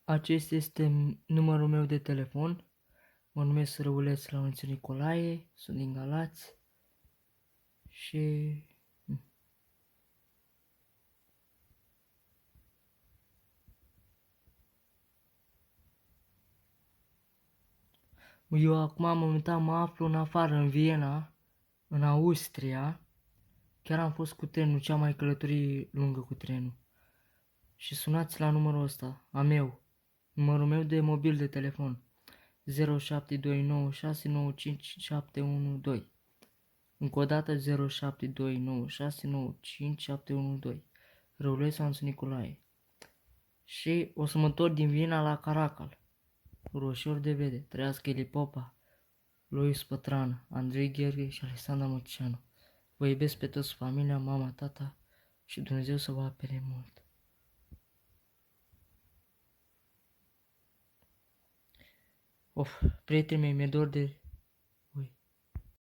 Acesta este numărul meu de telefon. Mă numesc Răuleț Laurențiu Nicolae, sunt din Galați și eu acum momentan mă aflu în afară, în Viena, în Austria. Chiar am fost cu trenul, cea mai călătorie lungă cu trenul. Și sunați la numărul ăsta, a meu, numărul meu de mobil de telefon, 0729695712. Încă o dată 0729695712. Răuleț Laurențiu Nicolae. Și o să mă întorc din Viena la Caracal. Roșior de vede, trăiască Eli Popa, Lois Pătrană, Andrei Gheorghe și Alexandra Măceanu. Vă iubesc pe toți, familia, mama, tata și Dumnezeu să vă apere mult. Prietenii mei, mi-e dor de